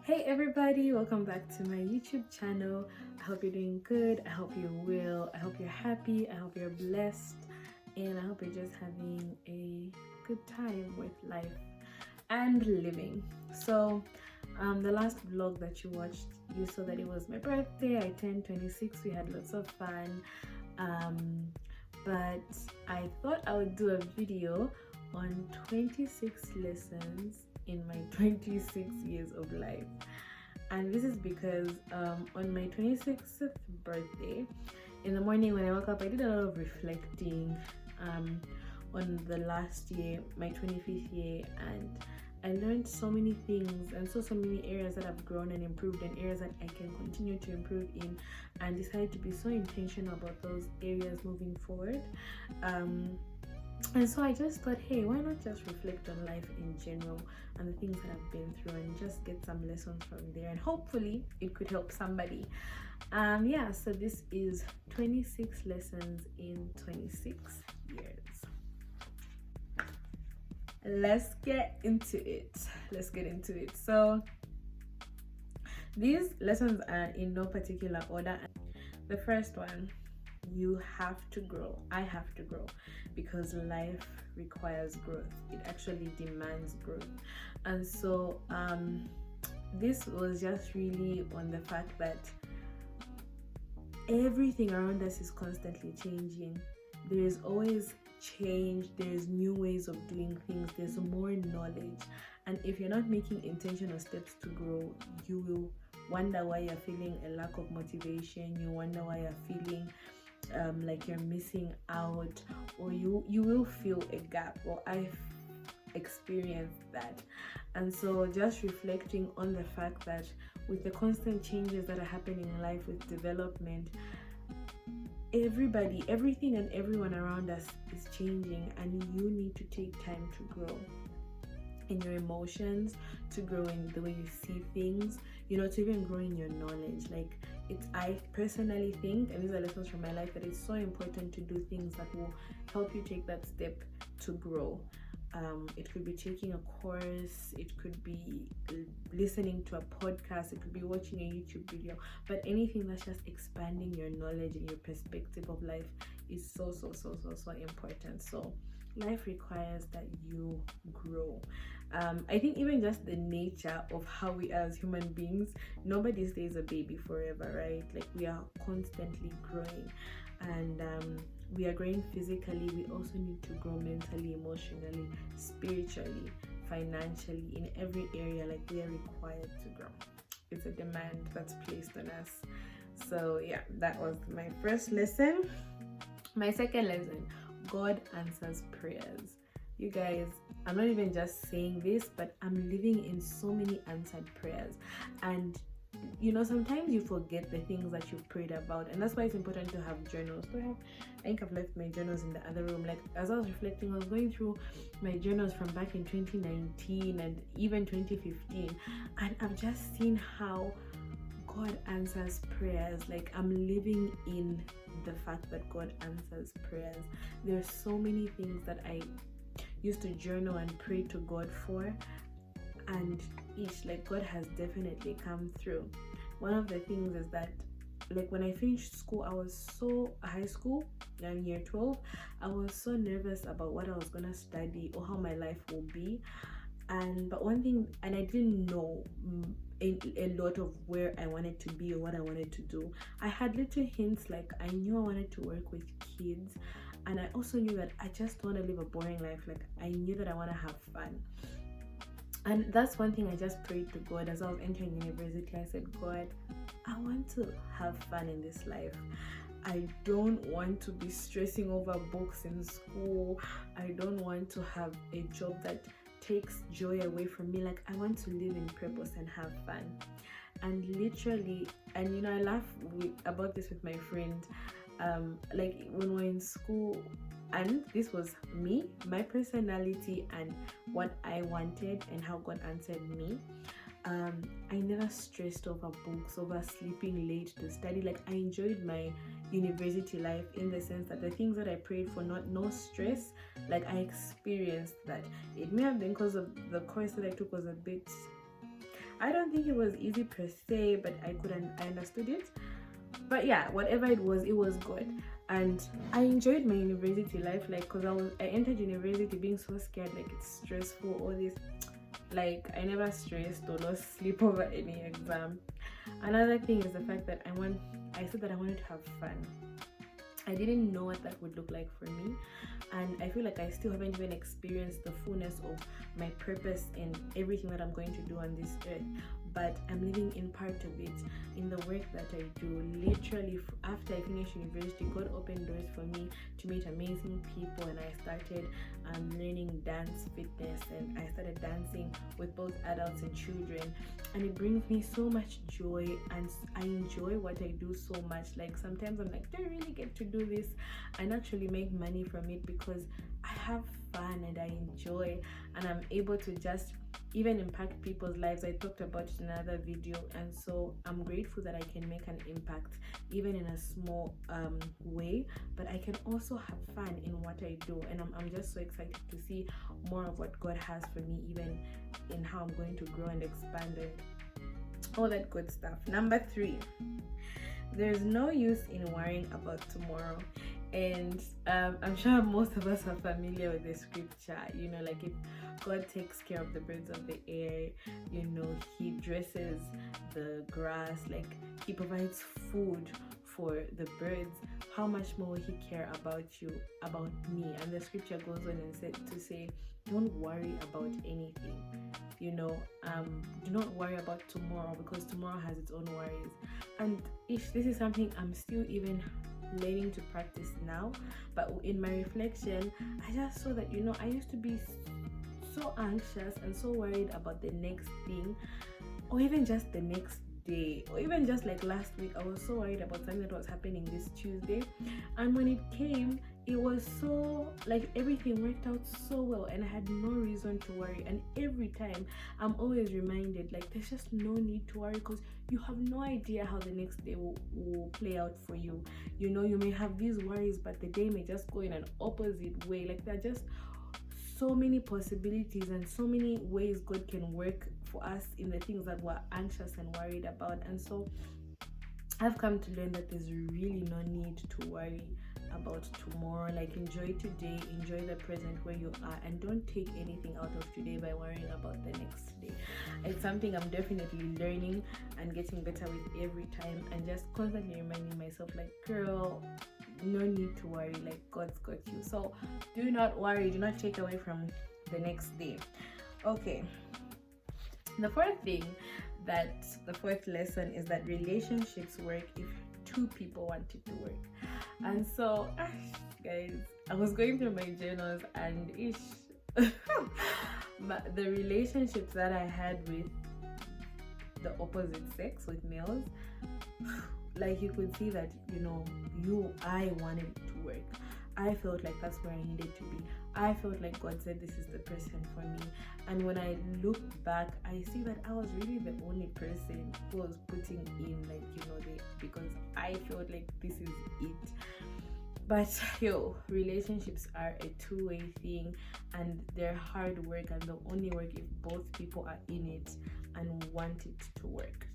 Hey everybody, welcome back to my YouTube channel. I hope you're doing good. I hope you're well. I hope you're happy. I hope you're blessed. And I hope you're just having a good time with life and living. So, the last vlog that you watched, you saw that it was my birthday. I turned 26. We had lots of fun. But I thought I would do a video on 26 lessons in my 26 years of life. And this is because on my 26th birthday, in the morning when I woke up, I did a lot of reflecting on the last year, my 25th year, and I learned so many things and so many areas that I've grown and improved and areas that I can continue to improve in, and decided to be so intentional about those areas moving forward. And so I just thought, hey, why not just reflect on life in general and the things that I've been through and just get some lessons from there, and hopefully it could help somebody. So this is 26 lessons in 26 years. Let's get into it. So these lessons are in no particular order. The first one, you have to grow. I have to grow because life requires growth. It actually demands growth. And so this was just really on the fact that everything around us is constantly changing. There is always change, there's new ways of doing things, there's more knowledge, and if you're not making intentional steps to grow, you will wonder why you're feeling a lack of motivation. You wonder why you're feeling like you're missing out, or you will feel a gap, or I've experienced that. And so just reflecting on the fact that with the constant changes that are happening in life, with development, everybody, everything and everyone around us is changing, and you need to take time to grow in your emotions, to grow in the way you see things, to even grow in your knowledge. I personally think, and these are lessons from my life, that it's so important to do things that will help you take that step to grow. It could be taking a course, it could be listening to a podcast, it could be watching a YouTube video, but anything that's just expanding your knowledge and your perspective of life is so important. So life requires that you grow. I think even just the nature of how we are as human beings, nobody stays a baby forever, right? Like, we are constantly growing, and we are growing physically. We also need to grow mentally, emotionally, spiritually, financially, in every area. Like, we are required to grow. It's a demand that's placed on us. So yeah, that was my first lesson. My second lesson, God answers prayers. You guys, I'm not even just saying this, but I'm living in so many answered prayers. And sometimes you forget the things that you've prayed about, and that's why it's important to have journals. I think I've left my journals in the other room. Like, as I was reflecting, I was going through my journals from back in 2019 and even 2015, and I've just seen how God answers prayers. Like, I'm living in the fact that God answers prayers. There's so many things that I used to journal and pray to God for, and God has definitely come through. One of the things is that, like, when I finished school, high school in year 12, I was so nervous about what I was gonna study or how my life will be. But one thing, and I didn't know a lot of where I wanted to be or what I wanted to do. I had little hints, like I knew I wanted to work with kids, and I also knew that I just want to live a boring life. Like, I knew that I want to have fun. And that's one thing I just prayed to God as I was entering university. I said, God, I want to have fun in this life. I don't want to be stressing over books in school. I don't want to have a job that takes joy away from me. Like, I want to live in purpose and have fun. And literally, and I laugh about this with my friend. Like, when we're in school, and this was me, my personality, and what I wanted, and how God answered me. I never stressed over books, over sleeping late to study. Like, I enjoyed my university life in the sense that the things that I prayed for, no stress, like, I experienced that. It may have been because of the course that I took was a bit, I don't think it was easy per se, but I understood it. But yeah, whatever it was good. And I enjoyed my university life, like, because I entered university being so scared, like it's stressful, all this. Like, I never stressed or lost sleep over any exam. Another thing is the fact that I said that I wanted to have fun. I didn't know what that would look like for me, and I feel like I still haven't even experienced the fullness of my purpose and everything that I'm going to do on this earth. But I'm living in part of it in the work that I do. Literally, after I finished university, God opened doors for me to meet amazing people, and I started learning dance fitness, and I started dancing with both adults and children, and it brings me so much joy, and I enjoy what I do so much. Like, sometimes I'm like, do I really get to do this and actually make money from it? Because I have fun and I enjoy, and I'm able to just even impact people's lives. I talked about it in another video, and so I'm grateful that I can make an impact even in a small way, but I can also have fun in what I do, and I'm just so excited to see more of what God has for me, even in how I'm going to grow and expand and all that good stuff. Number 3, there's no use in worrying about tomorrow. And I'm sure most of us are familiar with the scripture, like, if God takes care of the birds of the air, he dresses the grass, like he provides food for the birds, how much more will he care about you, about me? And the scripture goes on and to say, don't worry about anything. Do not worry about tomorrow, because tomorrow has its own worries. And if this is something I'm still even learning to practice now, but in my reflection, I just saw that I used to be so anxious and so worried about the next thing, or even just the next day, or even just like last week, I was so worried about something that was happening this Tuesday, and when it came, it was so, like, everything worked out so well, and I had no reason to worry. And every time I'm always reminded, like, there's just no need to worry, because you have no idea how the next day will play out for you. You may have these worries, but the day may just go in an opposite way. Like, there are just so many possibilities and so many ways God can work for us in the things that we're anxious and worried about. And so I've come to learn that there's really no need to worry about tomorrow. Like, enjoy today, enjoy the present where you are, and don't take anything out of today by worrying about the next day. It's something I'm definitely learning and getting better with every time, and just constantly reminding myself, like, girl, no need to worry, like, God's got you. So do not worry, do not take away from the next day. Okay, the fourth lesson is that relationships work if two people want it to work. And so, guys, I was going through my journals, and but the relationships that I had with the opposite sex, with males, like, you could see that I wanted it to work. I felt like that's where I needed to be. I felt like God said this is the person for me. And when I look back, I see that I was really the only person who was putting in, like, because I felt like this is it. But relationships are a two-way thing, and they're hard work, and they'll only work if both people are in it and want it to work.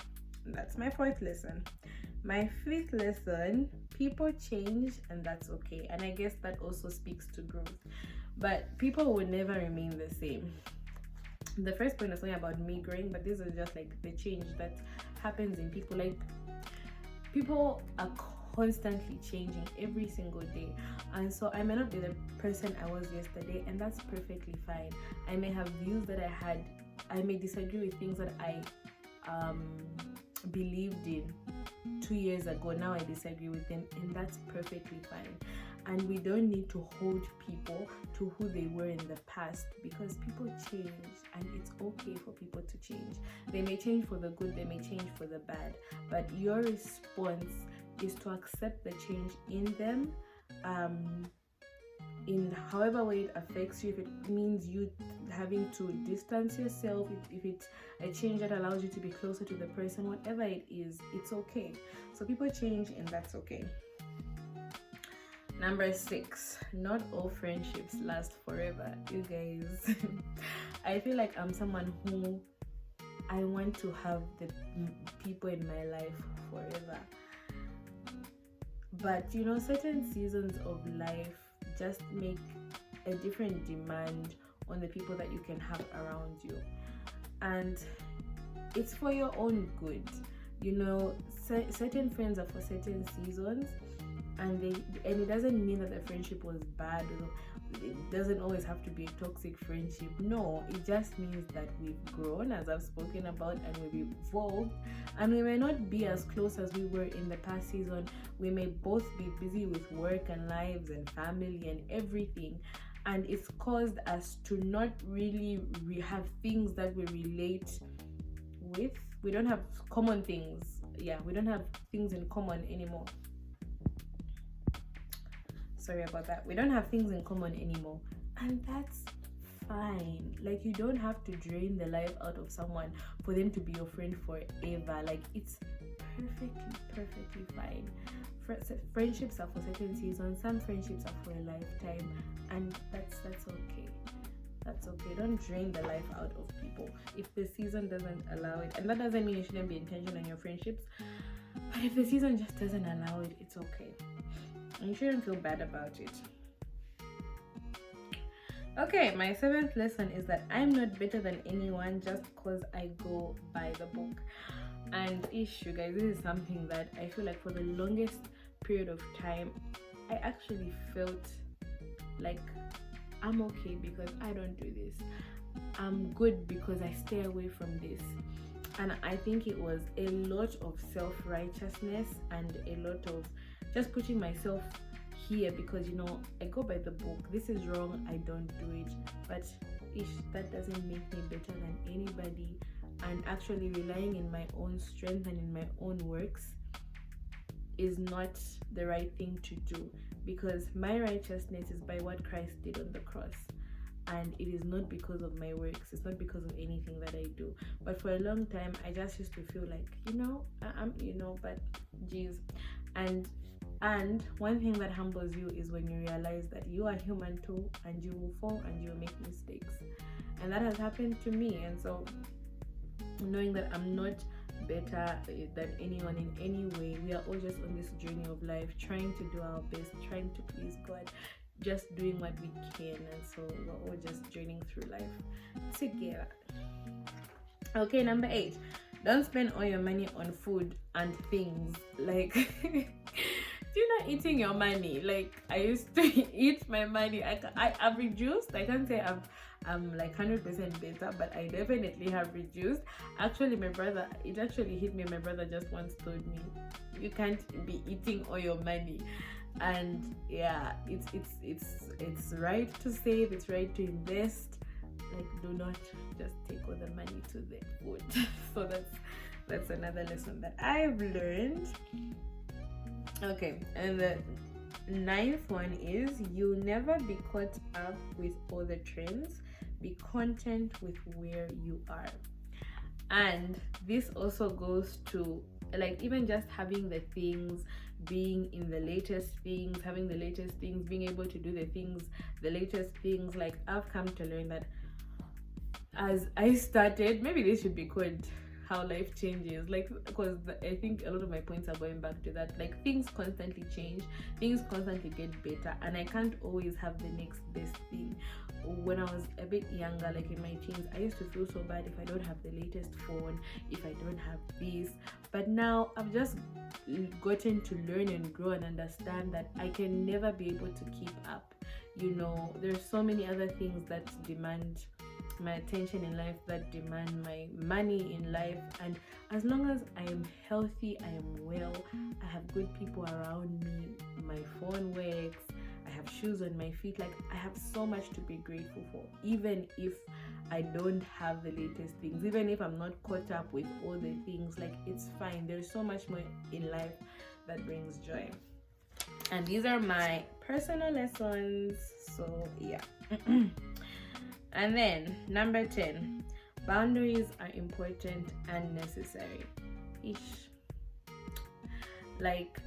And that's my 4th lesson. My 5th lesson: people change, and that's okay. And I guess that also speaks to growth. But people will never remain the same. The first point was something about me growing, but this is just like the change that happens in people. Like, people are constantly changing every single day, and so I may not be the person I was yesterday, and that's perfectly fine. I may have views that I may disagree with things that I believed in 2 years ago. Now I disagree with them, and that's perfectly fine. And we don't need to hold people to who they were in the past, because people change, and it's okay for people to change. They may change for the good, they may change for the bad, but your response is to accept the change in them, in however way it affects you. If it means you having to distance yourself, if it's a change that allows you to be closer to the person, whatever it is, it's okay. So people change, and that's okay. Number 6, not all friendships last forever. You guys, I feel like I'm someone who I want to have the people in my life forever. But certain seasons of life just make a different demand on the people that you can have around you, and it's for your own good. Certain friends are for certain seasons, and it doesn't mean that the friendship was bad, it doesn't always have to be a toxic friendship. No, it just means that we've grown, as I've spoken about, and we've evolved, and we may not be as close as we were in the past season. We may both be busy with work and lives and family and everything, and it's caused us to not really have things that we relate with. We don't have common things. We don't have things in common anymore. Sorry about that. We don't have things in common anymore, and that's fine. Like, you don't have to drain the life out of someone for them to be your friend forever. Like, it's perfectly fine. Friendships are for certain seasons. Some friendships are for a lifetime, and that's okay. That's okay. Don't drain the life out of people if the season doesn't allow it. And that doesn't mean you shouldn't be intentional in your friendships, but if the season just doesn't allow it, it's okay. And you shouldn't feel bad about it. Okay, my 7th lesson is that I'm not better than anyone just because I go by the book. And you guys, this is something that I feel like for the longest period of time, I actually felt like I'm okay because I don't do this. I'm good because I stay away from this. And I think it was a lot of self-righteousness and a lot of just putting myself here because I go by the book. This is wrong, I don't do it. But that doesn't make me better than anybody. And actually relying in my own strength and in my own works is not the right thing to do, because my righteousness is by what Christ did on the cross, and it is not because of my works. It's not because of anything that I do. But for a long time I just used to feel like I'm but geez. And one thing that humbles you is when you realize that you are human too, and you will fall and you will make mistakes. And that has happened to me. And so knowing that I'm not better than anyone in any way, we are all just on this journey of life, trying to do our best, trying to please God, just doing what we can. And so we're all just journeying through life together. Okay, number 8, don't spend all your money on food and things. Like you're not eating your money. Like, I used to eat my money. I've reduced. I can't say I'm like 100% better, but I definitely have reduced. Actually, it actually hit me. My brother just once told me, you can't be eating all your money. And yeah, it's right to save, it's right to invest. Like, do not just take all the money to the food. So that's another lesson that I've learned. Okay, and the 9th one is, you never be caught up with all the trends. Be content with where you are. And this also goes to, like, even just having the things, being in the latest things, having the latest things, being able to do the latest things. Like, I've come to learn that as I started, maybe this should be called how life changes, like, because I think a lot of my points are going back to that. Like, things constantly change, things constantly get better, and I can't always have the next best thing. When I was a bit younger, like in my teens, I used to feel so bad if I don't have the latest phone, if I don't have this. But now I've just gotten to learn and grow and understand that I can never be able to keep up. There's so many other things that demand my attention in life, that demand my money in life. And as long as I am healthy, I am well, I have good people around me, my phone works, I have shoes on my feet, like, I have so much to be grateful for. Even if I don't have the latest things, even if I'm not caught up with all the things, like, it's fine. There's so much more in life that brings joy. And these are my personal lessons. So yeah. And then number 10, boundaries are important and necessary. Like,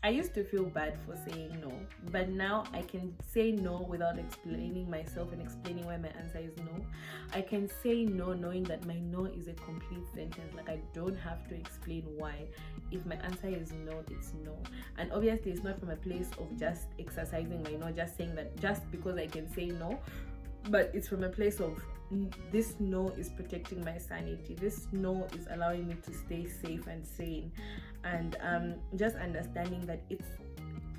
I used to feel bad for saying no, but now I can say no without explaining myself and explaining why my answer is no. I can say no knowing that my no is a complete sentence. Like, I don't have to explain why. If my answer is no, it's no. And obviously it's not from a place of just exercising my no, just saying that just because I can say no, but it's from a place of this no is protecting my sanity. This no is allowing me to stay safe and sane. And just understanding that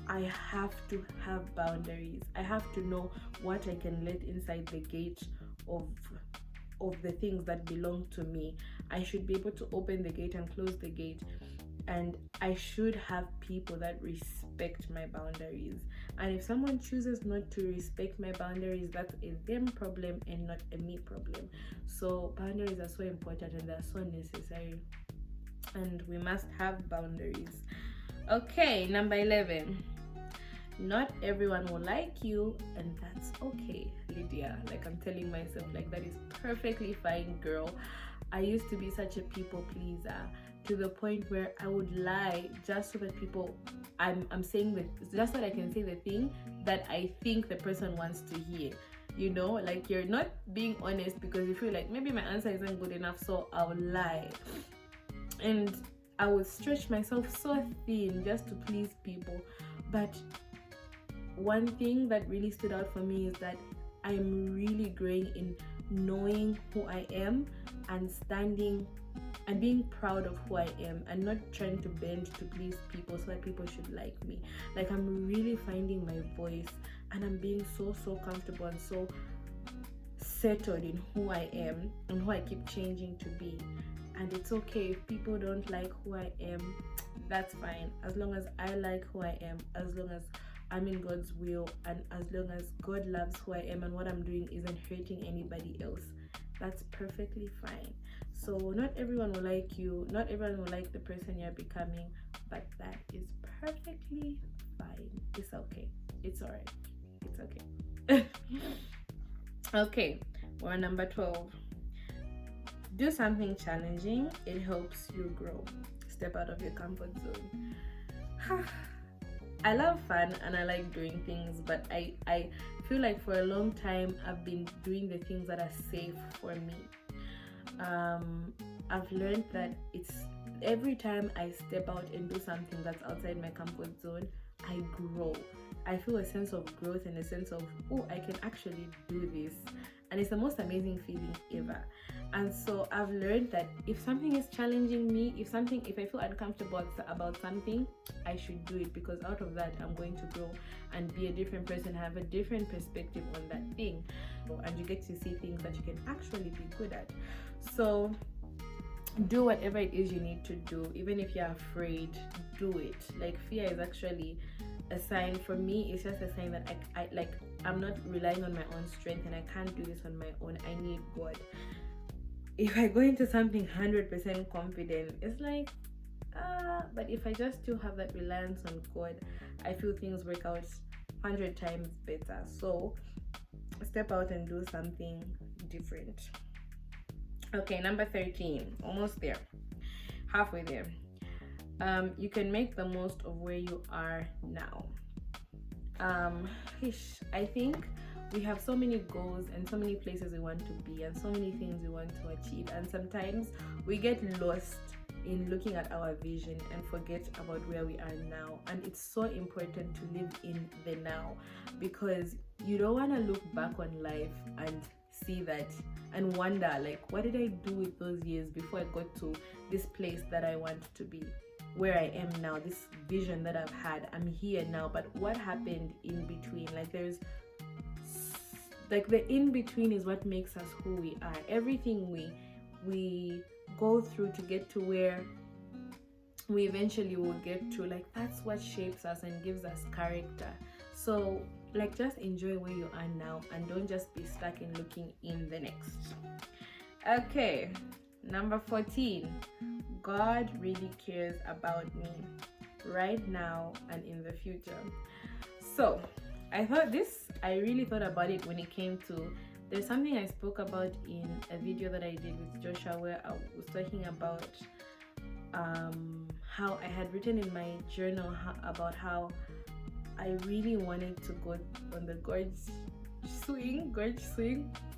I have to have boundaries. I have to know what I can let inside the gate of the things that belong to me. I should be able to open the gate and close the gate. And I should have people that respect my boundaries. And if someone chooses not to respect my boundaries, that's a them problem and not a me problem. So boundaries are so important and they're so necessary. And we must have boundaries. Okay, number 11. Not everyone will like you, and that's okay, Lydia. Like, I'm telling myself, like, that is perfectly fine, girl. I used to be such a people pleaser, to the point where I would lie just so that people, I'm saying that, just so that I can say the thing that I think the person wants to hear. You know, like, you're not being honest because you feel like maybe my answer isn't good enough, so I'll lie. And I would stretch myself so thin just to please people. But one thing that really stood out for me is that I'm really growing in knowing who I am and standing and being proud of who I am, and not trying to bend to please people so that people should like me. Like, I'm really finding my voice, and I'm being so comfortable and so settled in who I am and who I keep changing to be. And it's okay if people don't like who I am. That's fine, as long as I like who I am, as long as I'm in God's will, and as long as God loves who I am and what I'm doing isn't hurting anybody else. That's perfectly fine. So not everyone will like you, not everyone will like the person you're becoming, but that is perfectly fine. It's okay. It's all right. It's okay. Okay, we're on number 12. Do something challenging. It helps you grow. Step out of your comfort zone. I love fun and I like doing things, but I feel like for a long time I've been doing the things that are safe for me. I've learned that it's every time I step out and do something that's outside my comfort zone, I grow. I feel a sense of growth and a sense of, oh, I can actually do this. And it's the most amazing feeling ever. And so I've learned that if something is challenging me, if I feel uncomfortable about something, I should do it, because out of that I'm going to grow and be a different person, have a different perspective on that thing, and you get to see things that you can actually be good at. So do whatever it is you need to do. Even if you're afraid, do it. Like, fear is actually a sign. For me, it's just a sign that I'm not relying on my own strength and I can't do this on my own. I need God. If I go into something 100% confident, it's like, but if I just still have that reliance on God, I feel things work out 100 times better. So step out and do something different. Okay, number 13, almost there, halfway there. You can make the most of where you are now. I think we have so many goals and so many places we want to be and so many things we want to achieve, and sometimes we get lost in looking at our vision and forget about where we are now. And it's so important to live in the now, because you don't want to look back on life and see that and wonder, like, what did I do with those years before I got to this place that I want to be, where I am now, this vision that I've had. I'm here now, but what happened in between? Like, there's like the in between is what makes us who we are. Everything we go through to get to where we eventually will get to, like, that's what shapes us and gives us character. So, like, just enjoy where you are now and don't just be stuck in looking in the next. Okay, number 14. God really cares about me right now and in the future. So I really thought about it when it came to, there's something I spoke about in a video that I did with Joshua where I was talking about how I had written in my journal about how I really wanted to go on the gorge swing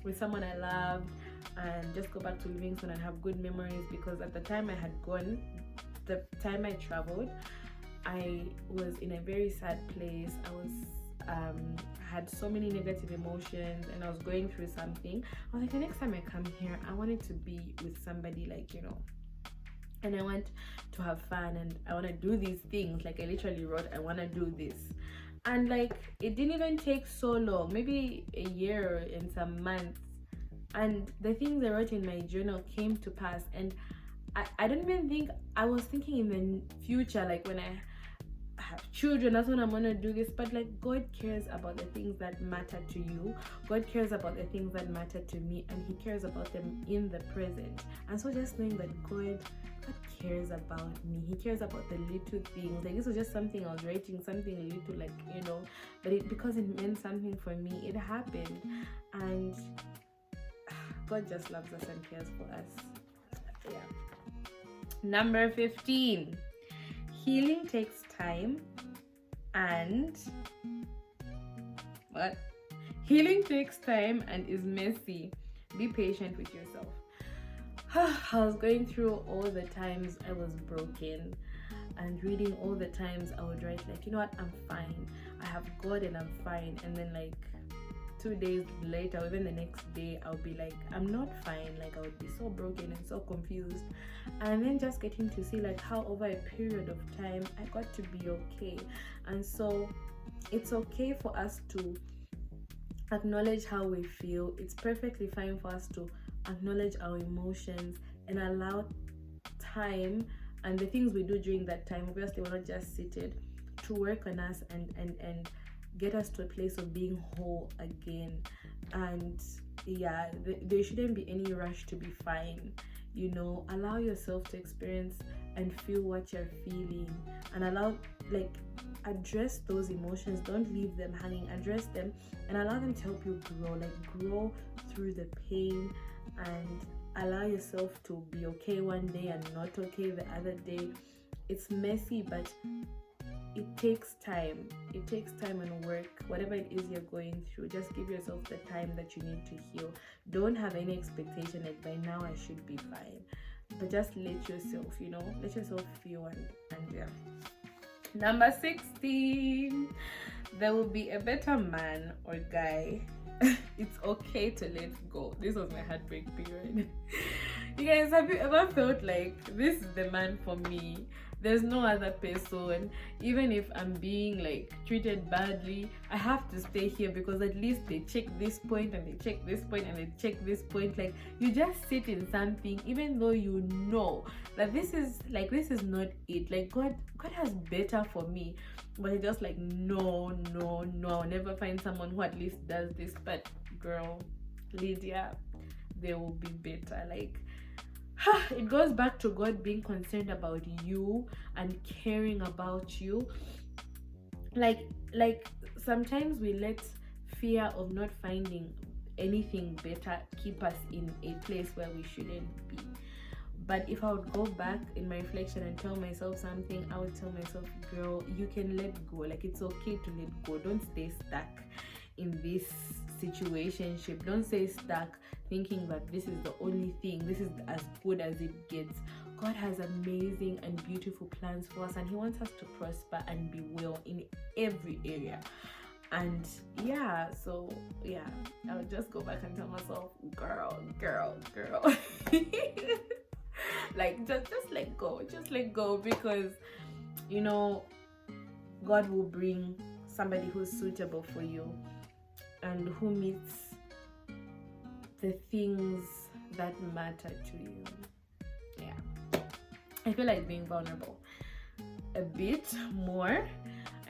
with someone I loved and just go back to Livingston and have good memories, because at the time I had gone, the time I traveled, I was in a very sad place. I was had so many negative emotions and I was going through something. I was like, the next time I come here, I wanted to be with somebody, like, you know, and I want to have fun and I want to do these things. Like, I literally wrote, I want to do this. And like, it didn't even take so long, maybe a year and some months, and the things I wrote in my journal came to pass. And I don't even think I was thinking in the future, like when I have children, that's when I'm gonna do this. But like, God cares about the things that matter to you. God cares about the things that matter to me, and He cares about them in the present. And so just knowing that God cares about me, He cares about the little things. Like, this was just something I was writing, something little, like, you know, but because it meant something for me, it happened. And God just loves us and cares for us. Yeah. Number 15. Healing takes time and what? Healing takes time and is messy. Be patient with yourself. I was going through all the times I was broken and reading all the times I would write, like, you know what, I'm fine. I have God and I'm fine. And then like 2 days later, or even the next day, I'll be like, I'm not fine. Like, I would be so broken and so confused. And then just getting to see like how over a period of time I got to be okay. And so it's okay for us to acknowledge how we feel. It's perfectly fine for us to acknowledge our emotions and allow time and the things we do during that time, obviously we're not just seated, to work on us and get us to a place of being whole again. And yeah, there shouldn't be any rush to be fine. You know, allow yourself to experience and feel what you're feeling, and allow, like, address those emotions. Don't leave them hanging. Address them and allow them to help you grow, like grow through the pain, and allow yourself to be okay one day and not okay the other day. It's messy, but it takes time. It takes time and work. Whatever it is you're going through, just give yourself the time that you need to heal. Don't have any expectation that by now I should be fine, but just let yourself, you know, let yourself feel and yeah. Number 16, there will be a better man or guy. It's okay to let go. This was my heartbreak period. You guys, have you ever felt like this is the man for me? There's no other person. Even if I'm being like treated badly, I have to stay here because at least they check this point and they check this point and they check this point. Like, you just sit in something even though you know that this is not it. Like, God has better for me, but you're just like, no, I'll never find someone who at least does this. But girl, Lydia, they will be better. Like, it goes back to God being concerned about you and caring about you. Like sometimes we let fear of not finding anything better keep us in a place where we shouldn't be. But if I would go back in my reflection and tell myself something, I would tell myself, girl, you can let go. Like, it's okay to let go. Don't stay stuck in this situationship. Don't stay stuck thinking that this is the only thing, this is as good as it gets. God has amazing and beautiful plans for us, and He wants us to prosper and be well in every area. And yeah, so yeah, I would just go back and tell myself, girl. Like, just let go, because, you know, God will bring somebody who's suitable for you and who meets the things that matter to you. Yeah, I feel like being vulnerable a bit more.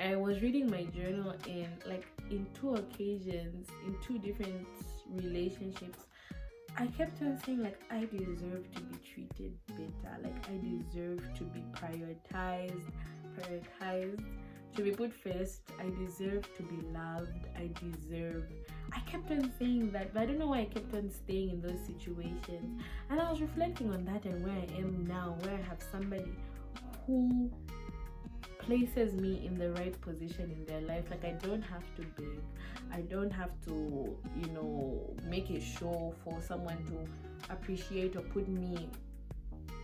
I was reading my journal in 2 occasions, in 2 different relationships. I kept on saying, like, I deserve to be treated better. Like, I deserve to be prioritized, to be put first. I deserve to be loved. I kept on saying that, but I don't know why I kept on staying in those situations. And I was reflecting on that and where I am now, where I have somebody who places me in the right position in their life. Like, I don't have to beg, I don't have to, make a show for someone to appreciate or put me,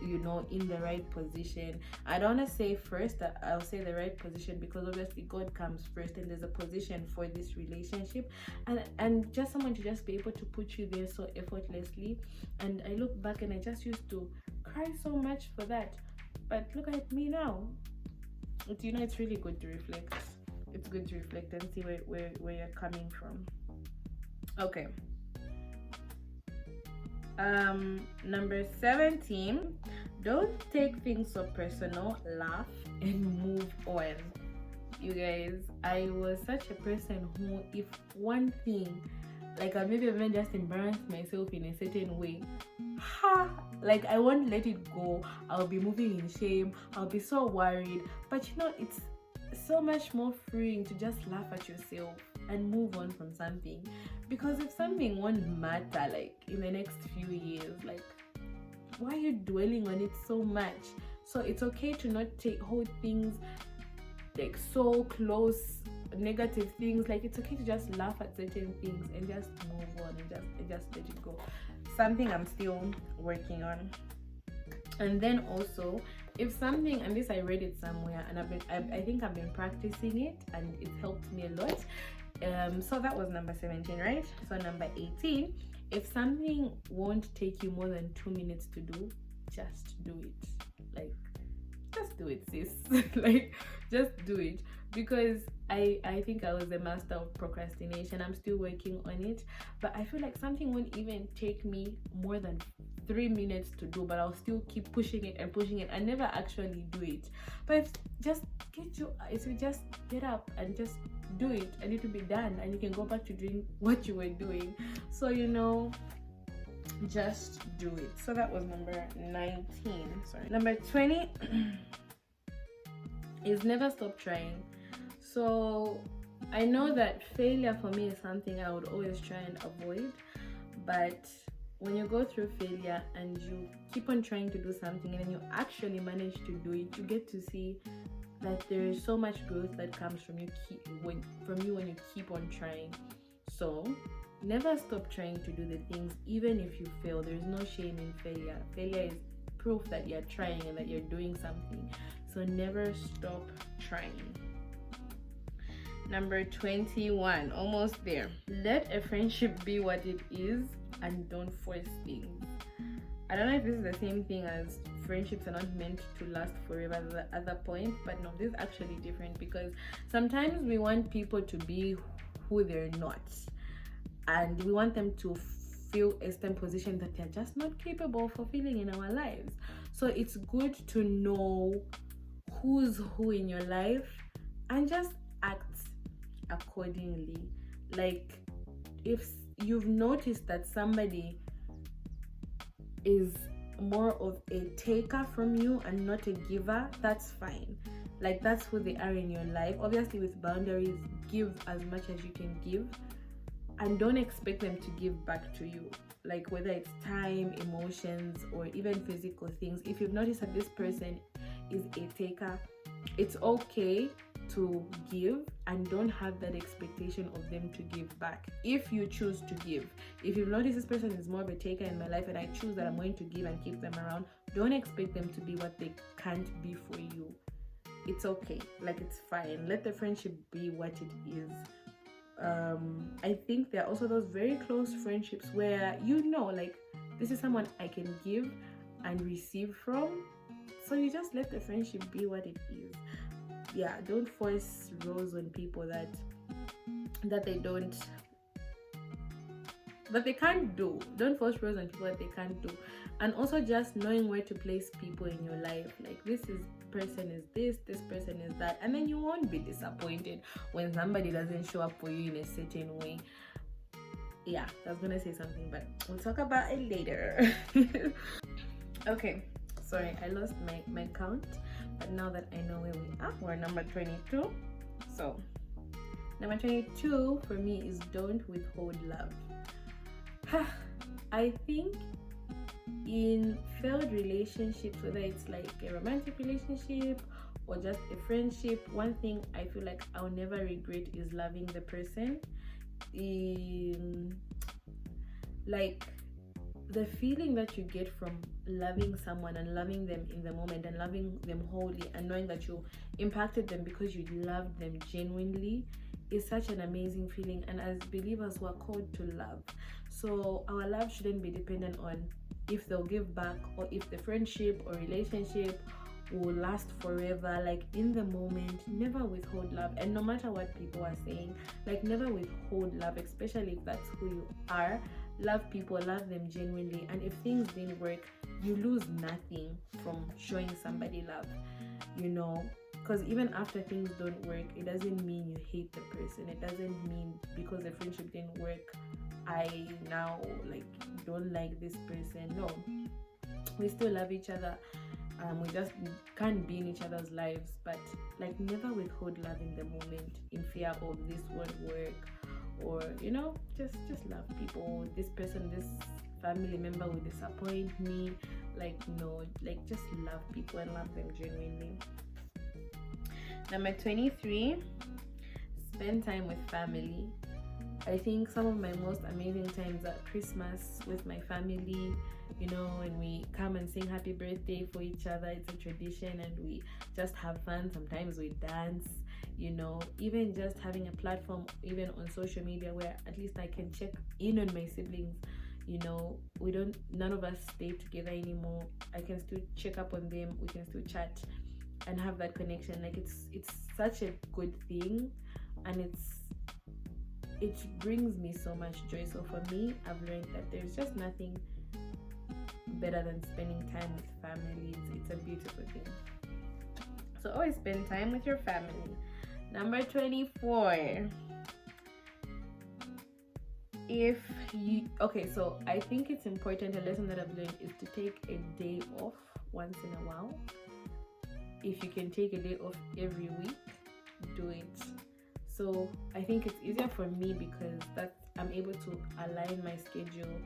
in the right position. I don't want to say first, that I'll say the right position, because obviously God comes first and there's a position for this relationship, and just someone to just be able to put you there so effortlessly. And I look back and I just used to cry so much for that, but look at me now. It's really good to reflect. It's good to reflect and see where you're coming from. Okay. Number 17, don't take things so personal, laugh and move on. You guys, I was such a person who, if one thing, like, I maybe even just embarrassed myself in a certain way, like, I won't let it go. I'll be moving in shame, I'll be so worried. But it's so much more freeing to just laugh at yourself and move on from something. Because if something won't matter, like, in the next few years, like, why are you dwelling on it so much? So it's okay to not hold things like so close, negative things. Like, it's okay to just laugh at certain things and just move on and just let it go. Something I'm still working on. And then also, if something, and this I read it somewhere, and I think I've been practicing it, and it helped me a lot. So that was number 17, right? So number 18, if something won't take you more than 2 minutes to do, just do it. Like, just do it, sis. Like, just do it. Because I think I was the master of procrastination. I'm still working on it, but I feel like something won't even take me more than 3 minutes to do, but I'll still keep pushing it and never actually do it. But if you just get up and just do it, and it will be done, and you can go back to doing what you were doing. So just do it. So that was number 19. Sorry. Number 20 is never stop trying. So I know that failure for me is something I would always try and avoid, but when you go through failure and you keep on trying to do something and then you actually manage to do it, you get to see that there is so much growth that comes from you when you keep on trying. So never stop trying to do the things, even if you fail. There's no shame in failure. Failure is proof that you're trying and that you're doing something. So never stop trying. Number 21, almost there. Let a friendship be what it is and don't force things. I don't know if this is the same thing as friendships are not meant to last forever at the other point, but no, this is actually different, because sometimes we want people to be who they're not, and we want them to feel a certain position that they're just not capable of fulfilling in our lives. So it's good to know who's who in your life and just act accordingly. Like, if you've noticed that somebody is more of a taker from you and not a giver, that's fine. Like, that's who they are in your life. Obviously, with boundaries, give as much as you can give, and don't expect them to give back to you, like whether it's time, emotions, or even physical things. If you've noticed that this person is a taker, it's okay to give, and don't have that expectation of them to give back if you choose to give. If you've noticed this person is more of a taker in my life and I choose that I'm going to give and keep them around, don't expect them to be what they can't be for you. It's okay, like, it's fine. Let the friendship be what it is. I think there are also those very close friendships where like, this is someone I can give and receive from, so you just let the friendship be what it is. Yeah, don't force roles on people that they can't do. Don't force roles on people that they can't do. And also just knowing where to place people in your life. Like, person is this person is that, and then you won't be disappointed when somebody doesn't show up for you in a certain way. Yeah, I was gonna say something, but we'll talk about it later. Okay, sorry, I lost my count, but now that I know where we are, we're number 22. So number 22 for me is don't withhold love. I think in failed relationships, whether it's like a romantic relationship or just a friendship, one thing I feel like I'll never regret is loving the person. Like the feeling that you get from loving someone and loving them in the moment and loving them wholly and knowing that you impacted them because you loved them genuinely is such an amazing feeling. And as believers, we're called to love, so our love shouldn't be dependent on if they'll give back or if the friendship or relationship will last forever. Like in the moment, never withhold love. And no matter what people are saying, like never withhold love, especially if that's who you are. Love people, love them genuinely, and if things didn't work, you lose nothing from showing somebody love, because even after things don't work, it doesn't mean you hate the person. It doesn't mean because the friendship didn't work, I now don't like this person. No, we still love each other. We just can't be in each other's lives, but never withhold love in the moment in fear of this won't work, or just love people. This person, this family member will disappoint me. Just love people and love them genuinely. Number 23, spend time with family. I think some of my most amazing times are Christmas with my family, when we come and sing happy birthday for each other. It's a tradition and we just have fun. Sometimes we dance, even just having a platform, even on social media, where at least I can check in on my siblings. None of us stay together anymore. I can still check up on them. We can still chat and have that connection. It's such a good thing, and it brings me so much joy. So for me, I've learned that there's just nothing better than spending time with family. It's a beautiful thing. So always spend time with your family. Number 24. So I think it's important, a lesson that I've learned is to take a day off once in a while. If you can take a day off every week, do it. So I think it's easier for me because that I'm able to align my schedule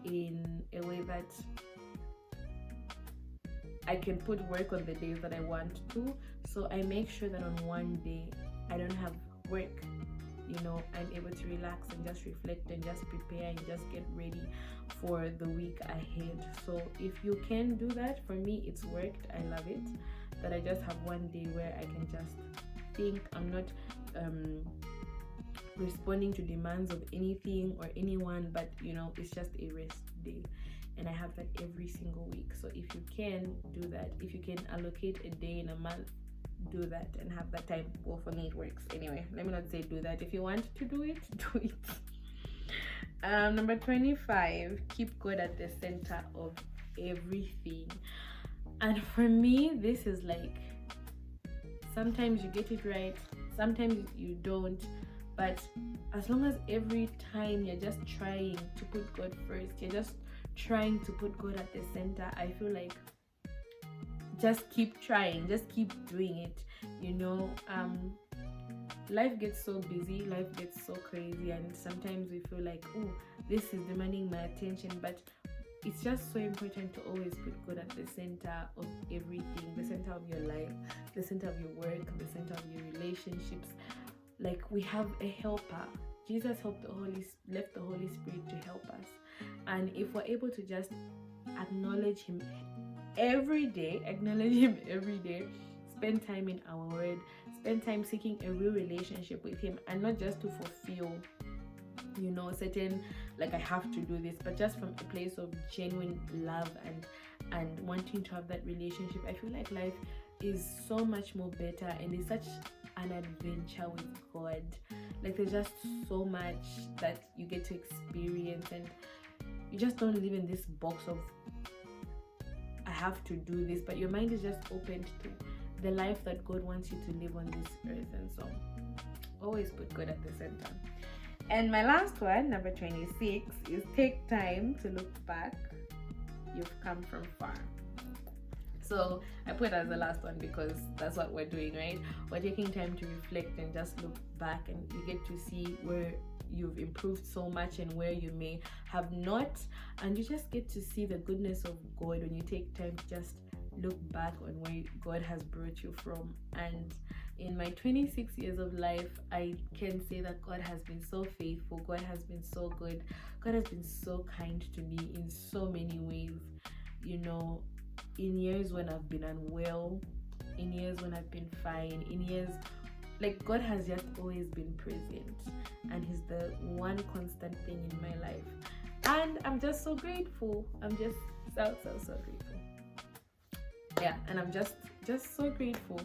in a way that I can put work on the days that I want to. So I make sure that on one day I don't have work. I'm able to relax and just reflect and just prepare and just get ready for the week ahead. So if you can do that, for me it's worked. I love it that I just have one day where I can just think. I'm not responding to demands of anything or anyone, but it's just a rest day, and I have that every single week. So if you can do that, if you can allocate a day in a month, do that and have that time. Well, for me it works anyway. Let me not say do that. If you want to do it, do it. Number 25, keep God at the center of everything. And for me, this is sometimes you get it right, sometimes you don't, but as long as every time you're just trying to put God first, you're just trying to put God at the center, I feel like just keep trying, just keep doing it. Life gets so busy, life gets so crazy, and sometimes we feel like, oh, this is demanding my attention, but it's just so important to always put God at the center of everything, the center of your life, the center of your work, the center of your relationships. We have a helper. Jesus left the Holy Spirit to help us. And if we're able to just acknowledge him every day, spend time in our word, spend time seeking a real relationship with him, and not just to fulfill certain I have to do this, but just from a place of genuine love and wanting to have that relationship. I feel like life is so much more better, and it's such an adventure with God. There's just so much that you get to experience, and you just don't live in this box of I have to do this, but your mind is just opened to the life that God wants you to live on this earth. And so always put God at the center. And my last one, number 26, is take time to look back. You've come from far. So I put it as the last one because that's what we're doing, right? We're taking time to reflect and just look back, and you get to see where you've improved so much and where you may have not. And you just get to see the goodness of God when you take time to just look back on where God has brought you from. And in my 26 years of life, I can say that God has been so faithful. God has been so good. God has been so kind to me in so many ways. You know, in years when I've been unwell, in years when I've been fine, in years, like, God has just always been present, and He's the one constant thing in my life. And I'm just so grateful. I'm just so grateful. Yeah, and I'm just so grateful.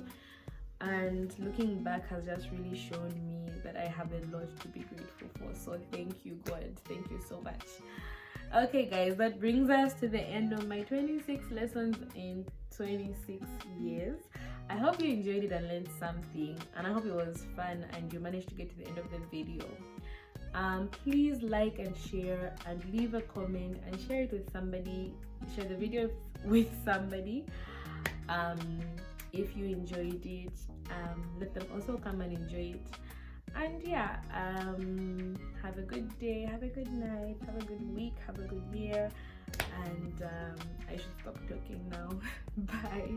And looking back has just really shown me that I have a lot to be grateful for. So thank you, God. Thank you so much. Okay, guys, that brings us to the end of my 26 lessons in 26 years. I hope you enjoyed it and learned something, and I hope it was fun and you managed to get to the end of the video. Please like and share and leave a comment and share it with somebody. Share the video with somebody. If you enjoyed it, let them also come and enjoy it. And yeah, have a good day, have a good night, have a good week, have a good year. And I should stop talking now. Bye.